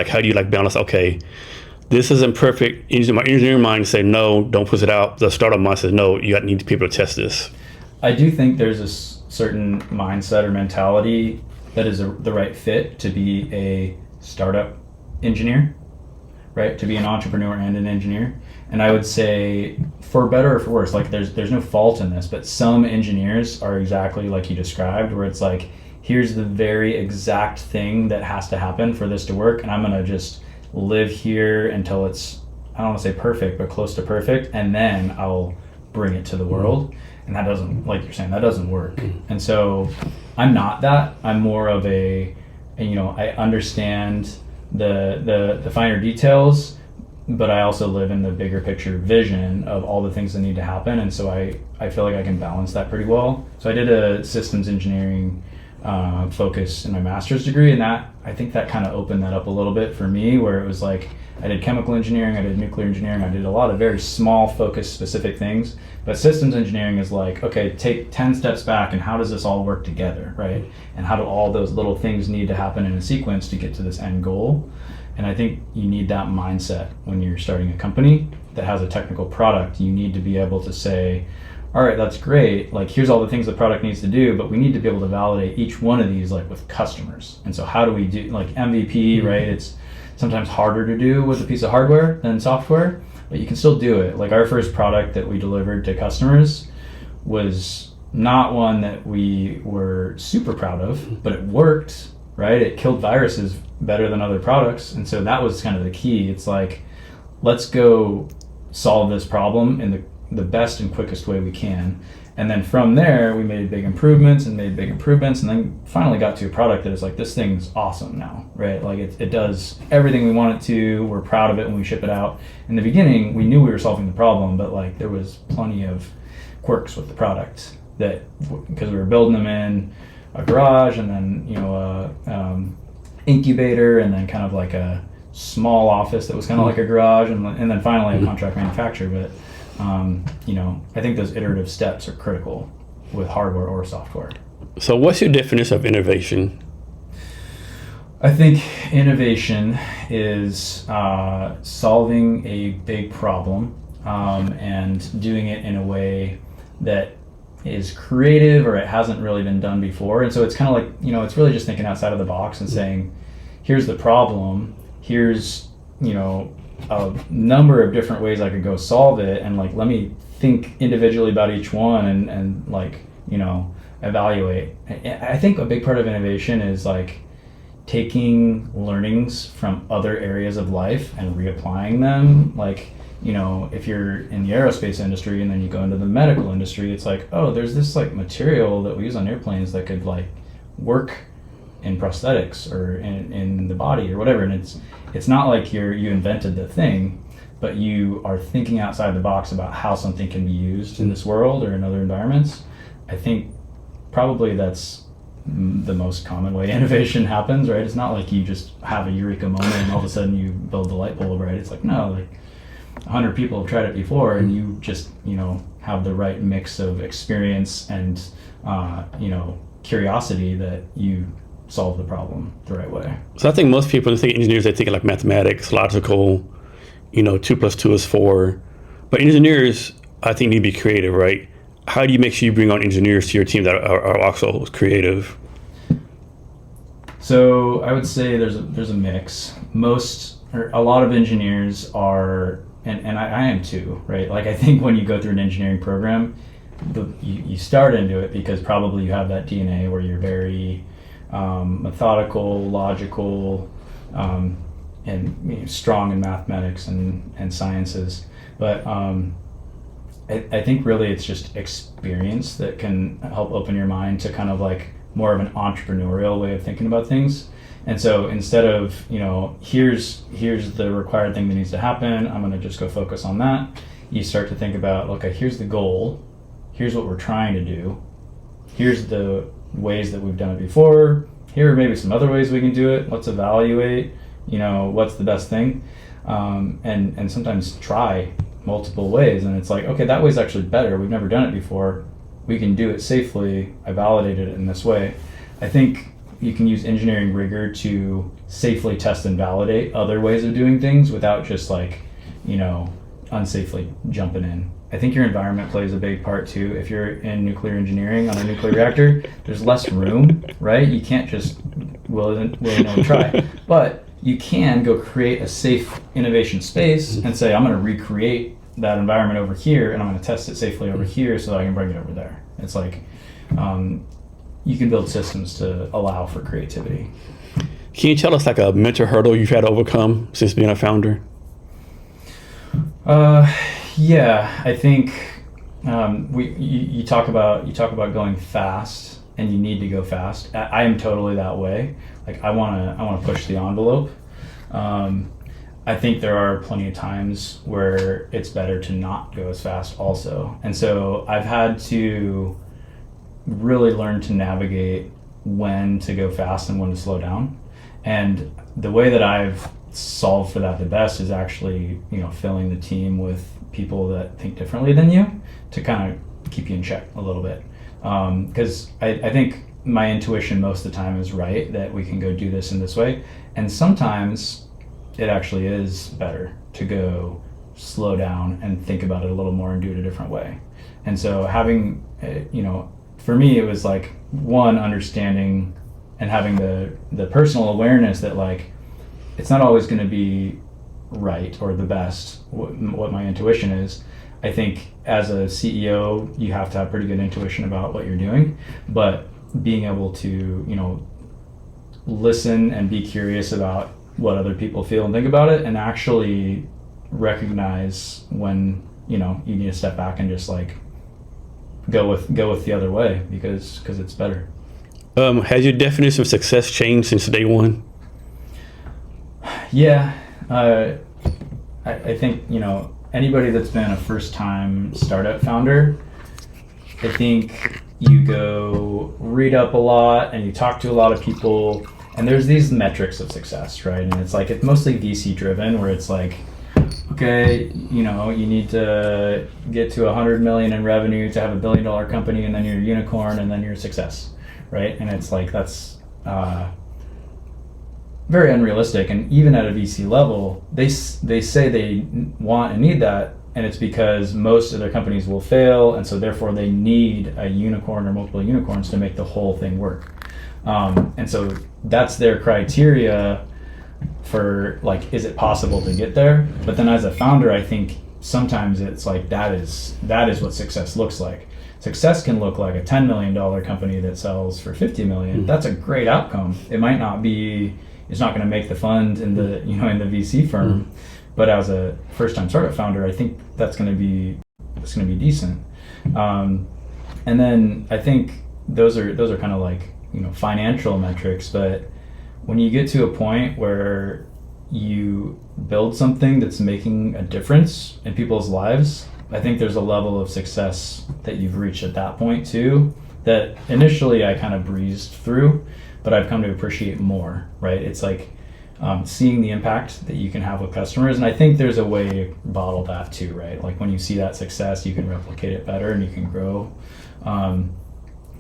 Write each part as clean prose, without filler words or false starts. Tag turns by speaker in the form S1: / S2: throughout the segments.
S1: Like, how do you like balance? Okay, this isn't perfect. My engineering mind say no, don't push it out. The startup mind says no, you need people to test this.
S2: I do think there's a certain mindset or mentality that is the right fit to be a startup engineer, right? To be an entrepreneur and an engineer. And I would say, for better or for worse, like there's no fault in this, but some engineers are exactly like you described, where it's like, here's the very exact thing that has to happen for this to work, and I'm gonna just live here until it's, I don't want to say perfect, but close to perfect, and then I'll bring it to the world. And that doesn't, like you're saying, that doesn't work. And so I'm not that. I'm more of I understand the finer details, but I also live in the bigger picture vision of all the things that need to happen. And so I feel like I can balance that pretty well. So I did a systems engineering focus in my master's degree, and that, I think that kind of opened that up a little bit for me, where it was like, I did chemical engineering, I did nuclear engineering, I did a lot of very small focused specific things, but systems engineering is like, okay, take 10 steps back and how does this all work together, right? And how do all those little things need to happen in a sequence to get to this end goal? And I think you need that mindset when you're starting a company that has a technical product. You need to be able to say, all right, that's great, like here's all the things the product needs to do, but we need to be able to validate each one of these like with customers. And so how do we do like MVP, right? It's sometimes harder to do with a piece of hardware than software, but you can still do it. Like our first product that we delivered to customers was not one that we were super proud of, but it worked, right? It killed viruses better than other products. And so that was kind of the key. It's like, let's go solve this problem in the best and quickest way we can. And then from there, we made big improvements and then finally got to a product that is like, this thing's awesome now, right? Like it does everything we want it to. We're proud of it when we ship it out. In the beginning, we knew we were solving the problem, but like there was plenty of quirks with the product that, because we were building them in a garage and then, incubator and then kind of like a small office that was kind of like a garage and then finally a contract manufacturer. But I think those iterative steps are critical with hardware or software.
S1: So what's your definition of innovation?
S2: I think innovation is solving a big problem and doing it in a way that is creative or it hasn't really been done before. And so it's kind of like, it's really just thinking outside of the box and saying, here's the problem, here's, a number of different ways I could go solve it, and like let me think individually about each one and like evaluate. I think a big part of innovation is like taking learnings from other areas of life and reapplying them. Like if you're in the aerospace industry and then you go into the medical industry, it's like, oh, there's this like material that we use on airplanes that could like work in prosthetics or in the body or whatever, and it's not like you invented the thing, but you are thinking outside the box about how something can be used in this world or in other environments. I think probably that's the most common way innovation happens, right? It's not like you just have a eureka moment and all of a sudden you build the light bulb, right? It's like, no, like 100 people have tried it before and you just have the right mix of experience and curiosity that you solve the problem the right way.
S1: So I think most people think engineers, they think like mathematics, logical, 2 + 2 is 4. But engineers, I think, need to be creative, right? How do you make sure you bring on engineers to your team that are also creative?
S2: So I would say there's a mix. A lot of engineers are, and I am too, right? Like I think when you go through an engineering program, you start into it because probably you have that DNA where you're very methodical, logical, and strong in mathematics and sciences. But I think really it's just experience that can help open your mind to kind of like more of an entrepreneurial way of thinking about things. And so instead of, here's the required thing that needs to happen, I'm going to just go focus on that, you start to think about, okay, here's the goal, here's what we're trying to do, here's the ways that we've done it before, here are maybe some other ways we can do it, let's evaluate, what's the best thing, and sometimes try multiple ways, and it's like, okay, that way's actually better, we've never done it before, we can do it safely, I validated it in this way. I think you can use engineering rigor to safely test and validate other ways of doing things without just like, unsafely jumping in. I think your environment plays a big part too. If you're in nuclear engineering on a nuclear reactor, there's less room, right? You can't just willy-nilly try. But you can go create a safe innovation space and say, I'm going to recreate that environment over here, and I'm going to test it safely over here so that I can bring it over there. It's like you can build systems to allow for creativity.
S1: Can you tell us like a mental hurdle you've had to overcome since being a founder?
S2: Yeah, I think you talk about going fast, and you need to go fast. I am totally that way. Like I want to push the envelope. I think there are plenty of times where it's better to not go as fast also. And so I've had to really learn to navigate when to go fast and when to slow down. And the way that I've solved for that the best is actually, filling the team with people that think differently than you to kind of keep you in check a little bit. Because I think my intuition most of the time is right, that we can go do this in this way. And sometimes it actually is better to go slow down and think about it a little more and do it a different way. And so having, for me, it was like one, understanding and having the personal awareness that like, it's not always going to be right or the best, what my intuition is. I think as a CEO, you have to have pretty good intuition about what you're doing, but being able to, listen and be curious about what other people feel and think about it, and actually recognize when, you need to step back and just like go with the other way because it's better.
S1: Has your definition of success changed since day one?
S2: Yeah, I think, anybody that's been a first-time startup founder, I think you go read up a lot and you talk to a lot of people, and there's these metrics of success, right? And it's like, it's mostly VC driven, where it's like, okay, you need to get to 100 million in revenue to have $1 billion company, and then you're a unicorn, and then you're a success, right? And it's like, that's very unrealistic. And even at a VC level, they say they want and need that, and it's because most of their companies will fail, and so therefore they need a unicorn or multiple unicorns to make the whole thing work. And so that's their criteria for like, is it possible to get there? But then as a founder, I think sometimes it's like that is what success looks like. Success can look like a $10 million company that sells for 50 million. Mm-hmm. That's a great outcome. It might not be, it's not going to make the fund in the in the VC firm, mm-hmm. But as a first-time startup founder, I think it's going to be decent. And then I think those are kind of like financial metrics. But when you get to a point where you build something that's making a difference in people's lives, I think there's a level of success that you've reached at that point too, that initially I kind of breezed through, but I've come to appreciate more, right? It's like seeing the impact that you can have with customers. And I think there's a way to bottle that too, right? Like when you see that success, you can replicate it better and you can grow.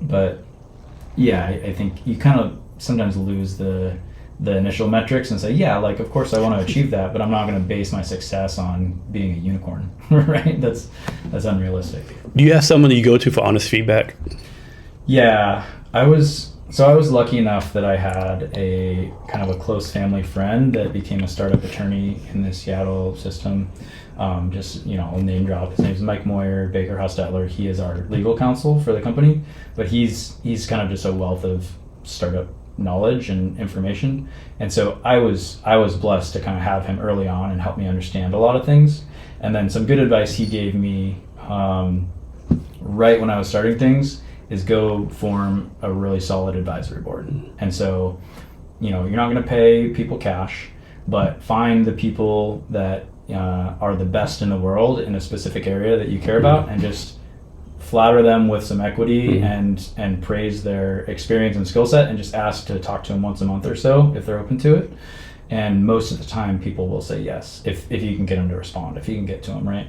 S2: But yeah, I think you kind of sometimes lose the initial metrics and say, yeah, like, of course I want to achieve that, but I'm not going to base my success on being a unicorn, right? That's unrealistic.
S1: Do you have someone that you go to for honest feedback?
S2: Yeah, I was lucky enough that I had a kind of a close family friend that became a startup attorney in the Seattle system. I'll name drop. His name's Mike Moyer, Baker Hostetler. He is our legal counsel for the company, but he's kind of just a wealth of startup knowledge and information. And so I was blessed to kind of have him early on and help me understand a lot of things. And then some good advice he gave me right when I was starting things is go form a really solid advisory board. And so, you're not going to pay people cash, but find the people that are the best in the world in a specific area that you care about, and just flatter them with some equity and praise their experience and skill set, and just ask to talk to them once a month or so if they're open to it. And most of the time, people will say yes if you can get them to respond, if you can get to them, right?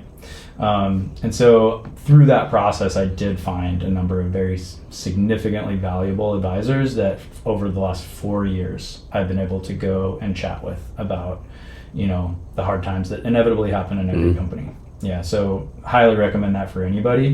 S2: And so through that process, I did find a number of very significantly valuable advisors that over the last 4 years, I've been able to go and chat with about, the hard times that inevitably happen in every company. Yeah, so highly recommend that for anybody.